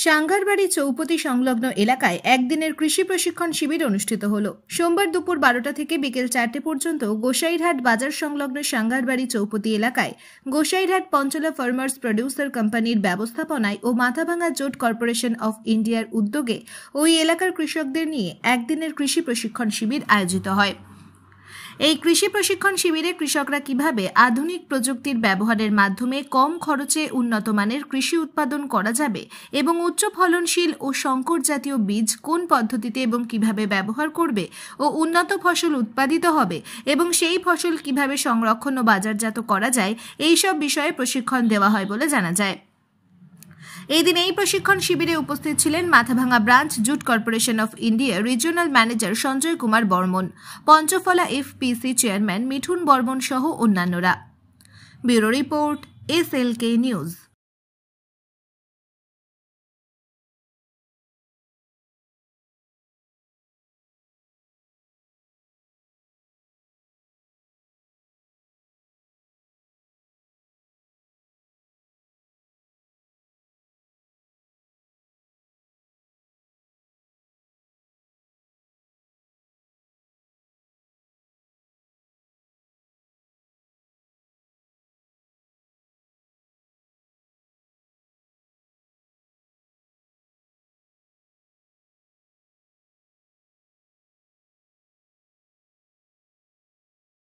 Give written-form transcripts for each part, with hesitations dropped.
সাঙ্গারবাড়ি চৌপতি সংলগ্ন এলাকায় একদিনের কৃষি প্রশিক্ষণ শিবির অনুষ্ঠিত হলো। সোমবার দুপুর 12টা থেকে বিকেল 4টে পর্যন্ত গোসাইরহাট বাজার সংলগ্ন সাঙ্গারবাড়ি চৌপতি এলাকায় গোসাইরহাট পঞ্চলা ফার্মার্স প্রডিউসার কোম্পানির ব্যবস্থাপনায় ও মাথাভাঙা জোট কর্পোরেশন অফ ইন্ডিয়ার উদ্যোগে ওই এলাকার কৃষকদের নিয়ে একদিনের কৃষি প্রশিক্ষণ শিবির আয়োজিত হয়। এই কৃষি প্রশিক্ষণ শিবিরে কৃষকরা কিভাবে আধুনিক প্রযুক্তির ব্যবহারের মাধ্যমে কম খরচে উন্নত মানের কৃষি উৎপাদন করা যাবে এবং উচ্চ ফলনশীল ও সংকর জাতীয় বীজ কোন পদ্ধতিতে এবং কিভাবে ব্যবহার করবে ও উন্নত ফসল উৎপাদিত হবে এবং সেই ফসল কিভাবে সংরক্ষণ ও বাজারজাত করা যায় এই সব বিষয়ে প্রশিক্ষণ দেওয়া হয় বলে জানা যায়। এই দিন এই প্রশিক্ষণ শিবিরে উপস্থিত ছিলেন Mathabhanga branch jute corporation of India regional manager Sanjay Kumar Barman, Panchaphala FPC chairman Mithun Barman সহ অন্যান্যরা। Bureau report, SLK news.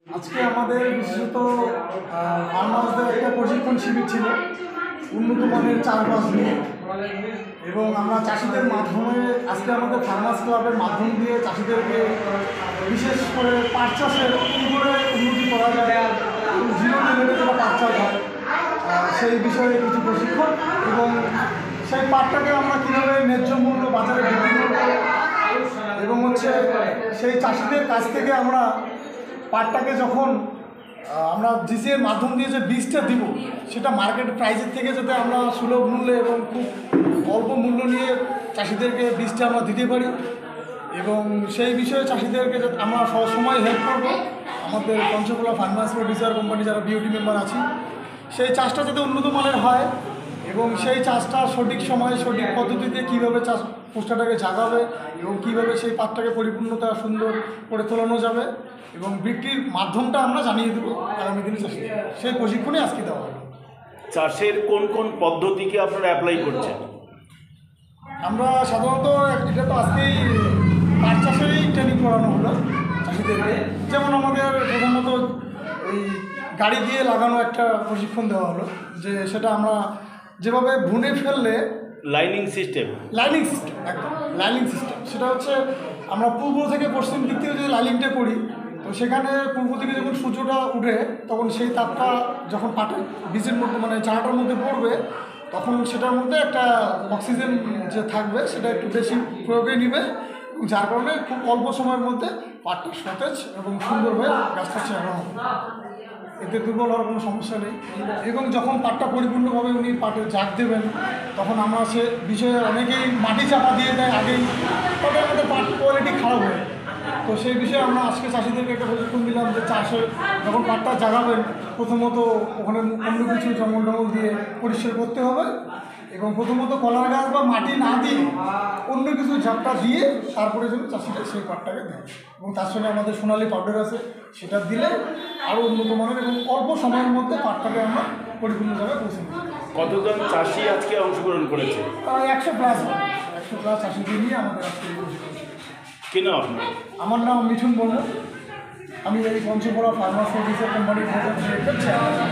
আজকে আমাদের বিশেষত ফার্মার্সদের একটা প্রশিক্ষণ শিবির ছিল উন্নত মানের চাষবাস নিয়ে, এবং আমরা চাষিদের মাধ্যমে আজকে আমাদের ফার্মার্স ক্লাবের মাধ্যম দিয়ে চাষিদেরকে বিশেষ করে পাট চাষের কী করে উন্নতি করা যায়, জিরো লেভেলে যেটা পাট চাষ হয় সেই বিষয়ে কিছু প্রশিক্ষণ, এবং সেই পাটটাকে আমরা কীভাবে ন্যায্য মূল্য বাজারে বিক্রি করব, এবং সেই চাষিদের কাছ থেকে আমরা পাটটাকে যখন আমরা জিসিএর মাধ্যম দিয়ে যে বীজটা দিব সেটা মার্কেট প্রাইসের থেকে যাতে আমরা সুলভ মূল্যে এবং খুব অল্প মূল্য নিয়ে চাষিদেরকে বীজটা আমরা দিতে পারি, এবং সেই বিষয়ে চাষিদেরকে যাতে আমরা সবসময় হেল্প করবো। আমাদের পঞ্চফলা ফার্মার্স প্রডিউসার কোম্পানি যারা বিওটি মেম্বার আছি, সেই চাষটা যাতে উন্নত মানের হয় এবং সেই চাষটা সঠিক সময়ে সঠিক পদ্ধতিতে কীভাবে চাষ পোস্টাটাকে জাগাবে এবং কীভাবে সেই পাটটাকে পরিপূর্ণতা সুন্দর করে তোলানো যাবে এবং বিক্রির মাধ্যমটা আমরা জানিয়ে দেবো আগামী দিনে চাষি। সেই প্রশিক্ষণে আজকে দেওয়া হবে। চাষের কোন কোন পদ্ধতিকে আপনারা অ্যাপ্লাই করছেন? আমরা সাধারণত এটা তো আজকেই পাট চাষেরই ট্রেনিং করানো হলো চাষিদেরকে, যেমন আমাদের প্রধানত ওই গাড়ি দিয়ে লাগানো একটা প্রশিক্ষণ দেওয়া হলো, যে সেটা আমরা যেভাবে ভুনে ফেললে লাইনিং সিস্টেম একদম লাইনিং সিস্টেম, সেটা আমরা পূর্ব থেকে পশ্চিম দিক থেকে যদি লাইনিংটা করি, তো সেখানে পূর্ব দিকে যখন সূর্যটা উঠে তখন সেই তাপটা যখন পাটের বীজের মধ্যে মানে চারাটার মধ্যে পড়বে, তখন সেটার মধ্যে একটা অক্সিজেন যে থাকবে সেটা একটু বেশি প্রয়োগে নেবে, যার কারণে খুব অল্প সময়ের মধ্যে পাটটা সতেজ এবং সুন্দর হয়ে গাছটা চেহারা হবে। এতে দুর্বল হওয়ার কোনো সমস্যা নেই, এবং যখন পাটটা পরিপূর্ণভাবে উনি পাটে জাগ দেবেন তখন আমরা সে বিষয়ে অনেকেই মাটি চাপা দিয়ে দেয় আগেই, তবে আমাদের পাট কোয়ালিটি খারাপ হয়। তো সেই বিষয়ে আমরা আজকে চাষিদেরকে একটা প্রশিক্ষণ দিলাম যে চাষে যখন পাটটা জাগাবেন প্রথমত ওখানে অন্য কিছু জঙ্গল টঙ্গল দিয়ে পরিষ্কার করতে হবে, এবং প্রথমত কলার গাছ বা মাটি না দিয়ে অন্য কিছু ঝাপটা দিয়ে তারপরে যেন চাষিটা সেই পাটটাকে দেয়, এবং তার সঙ্গে আমাদের সোনালি পাউডার আছে সেটা দিলে আরও উন্নত মানের এবং অল্প সময়ের মধ্যে পাটটাকে আমরা পরিপূর্ণভাবে পৌঁছে দিই। কতজন চাষি আজকে অংশগ্রহণ করেছে? 100+ চাষিদের নিয়ে আমাদের আজকে কি নাম আপনার? আমার নাম মিঠুন বর্মন, আমি এই পঞ্চফলা ফার্মার্স প্রডিউসার কোম্পানির চেয়ারম্যান।